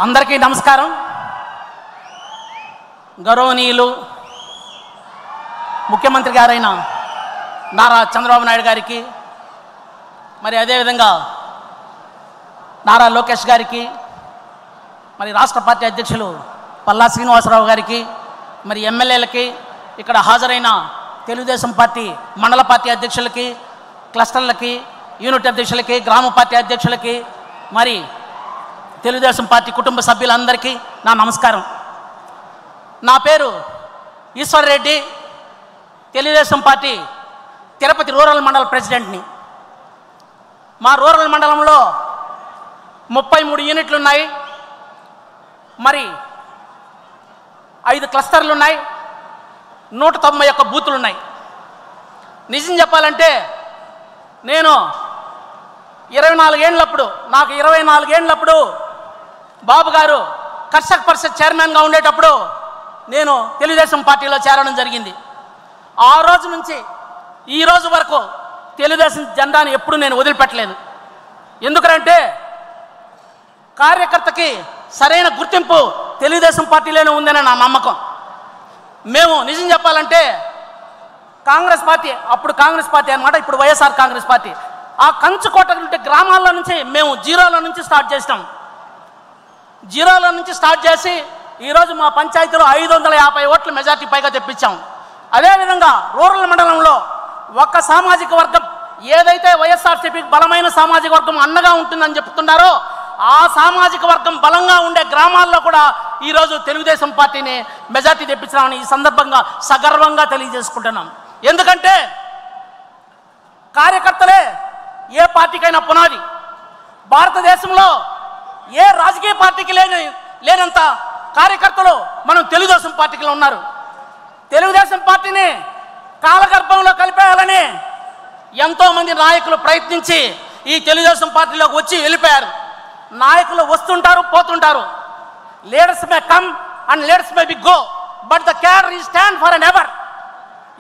అందరికీ నమస్కారం. గౌరవనీయులు ముఖ్యమంత్రి గారైన నారా చంద్రబాబు నాయుడు గారికి, మరి అదేవిధంగా నారా లోకేష్ గారికి, మరి రాష్ట్ర పార్టీ అధ్యక్షులు పల్లా శ్రీనివాసరావు గారికి, మరి ఎమ్మెల్యేలకి, ఇక్కడ హాజరైన తెలుగుదేశం పార్టీ మండల పార్టీ అధ్యక్షులకి, క్లస్టర్లకి, యూనిట్ అధ్యక్షులకి, గ్రామ పార్టీ అధ్యక్షులకి, మరి తెలుగుదేశం పార్టీ కుటుంబ సభ్యులందరికీ నా నమస్కారం. నా పేరు ఈశ్వర్ రెడ్డి, తెలుగుదేశం పార్టీ తిరుపతి రూరల్ మండల ప్రెసిడెంట్ని. మా రూరల్ మండలంలో 33 యూనిట్లు ఉన్నాయి, మరి 5 క్లస్టర్లు ఉన్నాయి, 191 బూతులు ఉన్నాయి. నిజం చెప్పాలంటే నేను 24 ఏళ్ళప్పుడు, నాకు 24 ఏళ్ళప్పుడు బాబు గారు కర్షక్ పరిషత్ చైర్మన్గా ఉండేటప్పుడు నేను తెలుగుదేశం పార్టీలో చేరడం జరిగింది. ఆ రోజు నుంచి ఈ రోజు వరకు తెలుగుదేశం జెండాను ఎప్పుడు నేను వదిలిపెట్టలేదు. ఎందుకంటే కార్యకర్తకి సరైన గుర్తింపు తెలుగుదేశం పార్టీలోనే ఉందని నా నమ్మకం. మేము నిజం చెప్పాలంటే కాంగ్రెస్ పార్టీ, అప్పుడు కాంగ్రెస్ పార్టీ అన్నమాట, ఇప్పుడు వైఎస్ఆర్ కాంగ్రెస్ పార్టీ, ఆ కంచుకోట గ్రామాల్లో నుంచి మేము జీరోలో నుంచి స్టార్ట్ చేసినాం. జీరోలో నుంచి స్టార్ట్ చేసి ఈరోజు మా పంచాయతీలో 550 ఓట్ల మెజార్టీ పైగా తెప్పించాం. అదేవిధంగా రూరల్ మండలంలో ఒక్క సామాజిక వర్గం ఏదైతే వైఎస్ఆర్సీపీకి బలమైన సామాజిక వర్గం అండగా ఉంటుందని చెప్తున్నారో ఆ సామాజిక వర్గం బలంగా ఉండే గ్రామాల్లో కూడా ఈరోజు తెలుగుదేశం పార్టీని మెజార్టీ తెప్పించామని ఈ సందర్భంగా సగర్వంగా తెలియజేసుకుంటున్నాం. ఎందుకంటే కార్యకర్తలే ఏ పార్టీకైనా పునాది. భారతదేశంలో ఏ రాజకీయ పార్టీకి లేనంత కార్యకర్తలు మనం తెలుగుదేశం పార్టీలో ఉన్నారు. తెలుగుదేశం పార్టీని కాలగర్భంలో కలిపేయాలని ఎంతోమంది నాయకులు ప్రయత్నించి ఈ తెలుగుదేశం పార్టీలోకి వచ్చి వెళ్ళిపోయారు. నాయకులు వస్తుంటారు, పోతుంటారు. Leaders may come and leaders may be go, but the cadre is stand for an ever.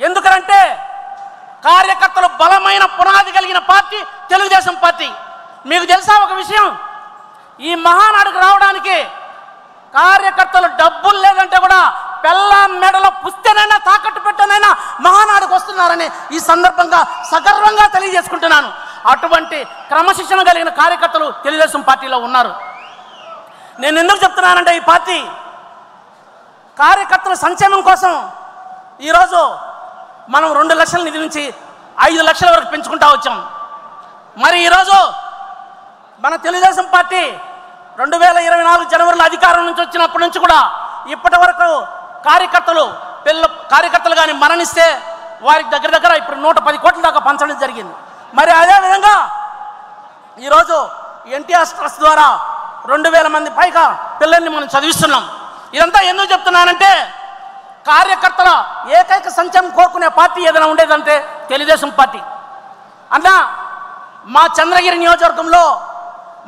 ఎందుకంటే కార్యకర్తలు బలమైన పునాది కలిగిన పార్టీ తెలుగుదేశం పార్టీ. మీకు తెలుసా ఒక విషయం, ఈ మహానాడుకు రావడానికి కార్యకర్తలు డబ్బులు లేదంటే కూడా పెళ్ళ మెడలో పుస్తెనైనా తాకట్టు పెట్టనైనా మహానాడుకు వస్తున్నారని ఈ సందర్భంగా సగర్వంగా తెలియజేసుకుంటున్నాను. అటువంటి క్రమశిక్షణ కలిగిన కార్యకర్తలు తెలుగుదేశం పార్టీలో ఉన్నారు. నేను ఎందుకు చెప్తున్నానంటే ఈ పార్టీ కార్యకర్తల సంక్షేమం కోసం ఈరోజు మనం 2 లక్షల నిధి నుంచి 5 లక్షల వరకు పెంచుకుంటా వచ్చాం. మరి ఈరోజు మన తెలుగుదేశం పార్టీ 2024 జనవరిలో అధికారం నుంచి వచ్చినప్పటి నుంచి కూడా ఇప్పటి వరకు కార్యకర్తలు కానీ మరణిస్తే వారికి దగ్గర ఇప్పుడు 110 కోట్ల దాకా పంచడం జరిగింది. మరి అదేవిధంగా ఈరోజు ఎన్టీఆర్ ట్రస్ట్ ద్వారా 2000 మంది పైగా పిల్లల్ని మనం చదివిస్తున్నాం. ఇదంతా ఎందుకు చెప్తున్నానంటే కార్యకర్తల ఏకైక సంక్షేమం కోరుకునే పార్టీ ఏదైనా ఉండేదంటే తెలుగుదేశం పార్టీ. అన్నా మా చంద్రగిరి నియోజకవర్గంలో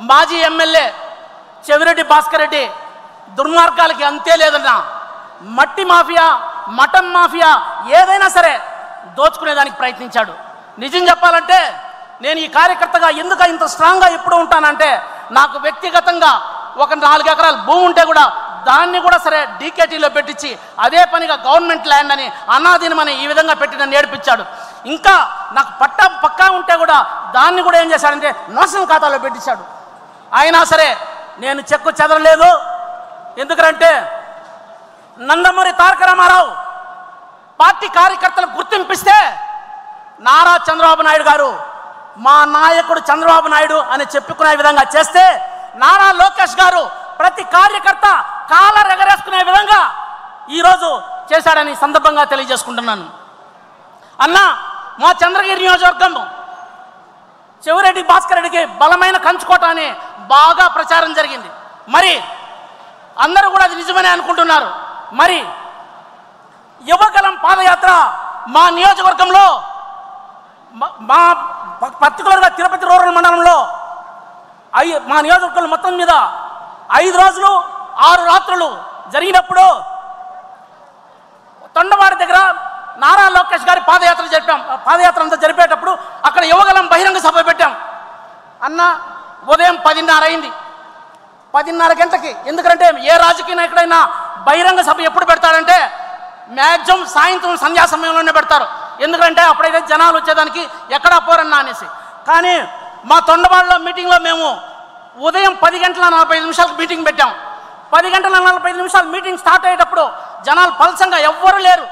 మాజీ ఎమ్మెల్యే చెవిరెడ్డి భాస్కర్ రెడ్డి దుర్మార్గాలకి అంతే లేదన్నా. మట్టి మాఫియా, మటన్ మాఫియా ఏదైనా సరే దోచుకునేదానికి ప్రయత్నించాడు. నిజం చెప్పాలంటే నేను ఈ కార్యకర్తగా ఎందుకు ఇంత స్ట్రాంగ్గా ఎప్పుడు ఉంటానంటే నాకు వ్యక్తిగతంగా ఒక 4 ఎకరాల భూమి ఉంటే కూడా దాన్ని కూడా సరే డీకేటీలో పెట్టించి అదే పనిగా గవర్నమెంట్ ల్యాండ్ అని అనాధీనమని ఈ విధంగా పెట్టి నన్ను నేర్పించాడు. ఇంకా నాకు పట్టా పక్కా ఉంటే కూడా దాన్ని కూడా ఏం చేశాడంటే నేషనల్ ఖాతాలో పెట్టించాడు. అయినా సరే నేను చెక్కు చెదరలేదు. ఎందుకంటే నందమూరి తారక రామారావు పార్టీ కార్యకర్తలకు గుర్తింపిస్తే నారా చంద్రబాబు నాయుడు గారు మా నాయకుడు చంద్రబాబు నాయుడు అని చెప్పుకునే విధంగా చేస్తే నారా లోకేష్ గారు ప్రతి కార్యకర్త కాలర్ ఎగరేసుకునే విధంగా ఈరోజు చేశాడని సందర్భంగా తెలియజేసుకుంటున్నాను. అన్నా మా చంద్రగిరి నియోజకవర్గం చెవిరెడ్డి భాస్కర్ రెడ్డికి బలమైన కంచుకోట అని బాగా ప్రచారం జరిగింది. మరి అందరూ కూడా అది నిజమని అనుకుంటున్నారు. మరి యువగలం పాదయాత్ర మా నియోజకవర్గంలో మా పర్టికులర్గా తిరుపతి రూరల్ మండలంలో మా నియోజకవర్గం మొత్తం మీద 5 రోజులు 6 రాత్రులు జరిగినప్పుడు తొండవాడి దగ్గర నారా లోకేష్ గారి పాదయాత్ర అంతా జరిపేటప్పుడు అక్కడ యువగలం బహిరంగ సభ పెట్టాం. అన్న ఉదయం 10:30 అయింది. 10:30 గంటలకి. ఎందుకంటే ఏ రాజకీయ నాయకుడైనా బహిరంగ సభ ఎప్పుడు పెడతాడంటే మ్యాక్సిమం సాయంత్రం సంధ్యా సమయంలోనే పెడతారు. ఎందుకంటే అప్పుడైతే జనాలు వచ్చేదానికి ఎక్కడా పోరన్నా అనేసి. కానీ మా తొండవాళ్ళలో మీటింగ్లో మేము ఉదయం 10:45 మీటింగ్ పెట్టాం. 10:45 మీటింగ్ స్టార్ట్ అయ్యేటప్పుడు జనాలు పలసంగా ఎవ్వరూ లేరు.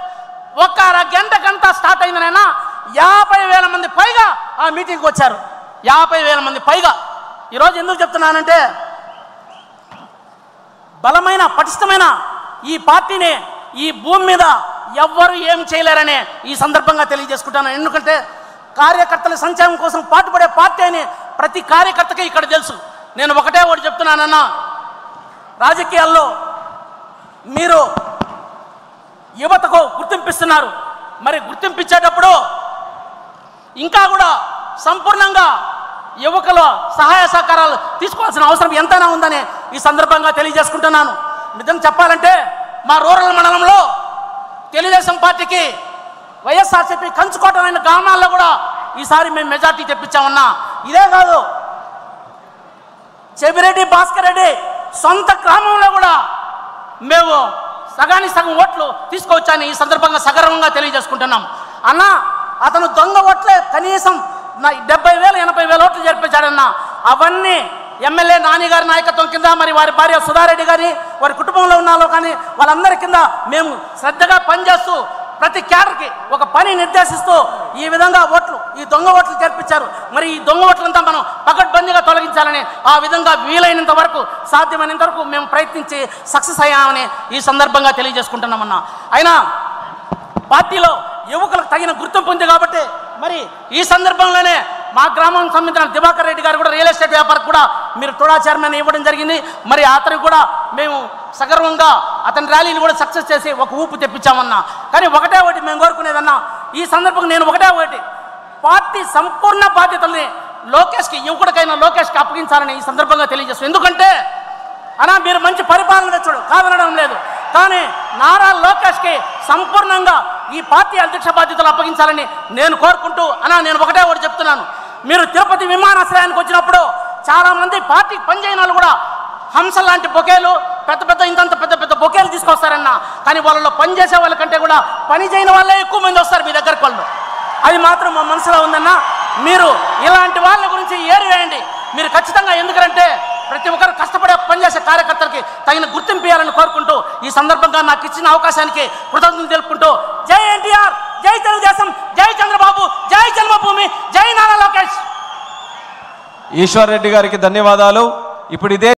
ఒక్క అరగంట స్టార్ట్ అయిందనైనా 50,000 మంది పైగా ఆ మీటింగ్కి వచ్చారు. 50,000 మంది పైగా. ఈరోజు ఎందుకు చెప్తున్నానంటే బలమైన పటిష్టమైన ఈ పార్టీని ఈ భూమి మీద ఎవ్వరూ ఏం చేయలేరనే ఈ సందర్భంగా తెలియజేసుకుంటాను. ఎందుకంటే కార్యకర్తల సంక్షేమం కోసం పాటుపడే పార్టీ అని ప్రతి కార్యకర్తకి ఇక్కడ తెలుసు. నేను ఒకటే చెప్తున్నానన్నా, రాజకీయాల్లో మీరు యువతకు గుర్తింపిస్తున్నారు. మరి గుర్తింపించేటప్పుడు ఇంకా కూడా సంపూర్ణంగా యువకుల సహాయ సహకారాలు తీసుకోవాల్సిన అవసరం ఎంతైనా ఉందని ఈ సందర్భంగా తెలియజేసుకుంటున్నాను. నిజంగా చెప్పాలంటే మా రూరల్ మండలంలో తెలుగుదేశం పార్టీకి వైఎస్ఆర్సీపీ కంచుకోటమైన గ్రామాల్లో కూడా ఈసారి మేము మెజార్టీ తెప్పించామన్నా. ఇదే కాదు, చెవిరెడ్డి భాస్కర్ రెడ్డి సొంత గ్రామంలో కూడా మేము సగానికి సగం ఓట్లు తీసుకొచ్చాని ఈ సందర్భంగా సగర్వంగా తెలియజేసుకుంటున్నాం. అన్న అతను దొంగ ఓట్లే కనీసం 70,000 80,000 ఓట్లు జరిపించాడన్న. అవన్నీ ఎమ్మెల్యే నాని గారి నాయకత్వం కింద, మరి వారి భార్య సుధారెడ్డి గారి వారి కుటుంబంలో ఉన్నాలో కానీ వాళ్ళందరి కింద మేము శ్రద్ధగా పనిచేస్తూ ప్రతి క్యాడర్కి ఒక పని నిర్దేశిస్తూ ఈ విధంగా ఈ దొంగ ఓట్లు జరిపించారు. మరి ఈ దొంగ ఓట్లంతా మనం పకడ్బందీగా తొలగించాలని ఆ విధంగా వీలైనంత వరకు సాధ్యమైనంత వరకు మేము ప్రయత్నించి సక్సెస్ అయ్యామని ఈ సందర్భంగా తెలియజేసుకుంటున్నామన్నా. అయినా పార్టీలో యువకులకు తగిన గుర్తింపు ఉంది కాబట్టి మరి ఈ సందర్భంలోనే మా గ్రామానికి సంబంధించిన దివాకర్ రెడ్డి గారు కూడా రియల్ ఎస్టేట్ వ్యాపారికి కూడా మీరు తోడా చైర్మన్ ఇవ్వడం జరిగింది. మరి అతనికి కూడా మేము సగర్వంగా అతని ర్యాలీని కూడా సక్సెస్ చేసి ఒక ఊపు తెప్పించామన్నా. కానీ ఒకటే మేము కోరుకునేదన్నా, ఈ సందర్భంగా నేను ఒకటే పార్టీ సంపూర్ణ బాధ్యతల్ని యువకుడికైనా లోకేష్కి అప్పగించాలని ఈ సందర్భంగా తెలియజేస్తాను. ఎందుకంటే అన్నా మీరు మంచి పరిపాలన తెచ్చాడు కాదనడం లేదు, కానీ నారా లోకేష్కి సంపూర్ణంగా ఈ పార్టీ అధ్యక్ష బాధ్యతలు అప్పగించాలని నేను కోరుకుంటూ నేను ఒకటే చెప్తున్నాను. మీరు తిరుపతి విమానాశ్రయానికి వచ్చినప్పుడు చాలామంది పార్టీకి పనిచేయని వాళ్ళు కూడా హంస లాంటి బొకేలు ఇంతంత పెద్ద బొకేలు తీసుకొస్తారన్న. కానీ వాళ్ళలో పనిచేసే వాళ్ళకంటే కూడా పని చేయని వాళ్ళే ఎక్కువ మంది వస్తారు మీ దగ్గరకు. వాళ్ళు అది మాత్రం మా మనసులో ఉందన్న. మీరు ఇలాంటి వాళ్ళ గురించి ఏరివేయండి. మీరు ఖచ్చితంగా, ఎందుకంటే ప్రతి ఒక్కరు కష్టపడే పనిచేసే కార్యకర్తలకి తగిన గుర్తింపు ఇవ్వాలని కోరుకుంటూ ఈ సందర్భంగా నాకు ఇచ్చిన అవకాశానికి కృతజ్ఞతలు తెలుపుకుంటూ జై ఎన్టీఆర్, జై తెలుగుదేశం, జై చంద్రబాబు, జై జన్మభూమి, జై నారా లోకేష్. ఈశ్వర్ రెడ్డి గారికి ధన్యవాదాలు. ఇప్పుడు ఇదే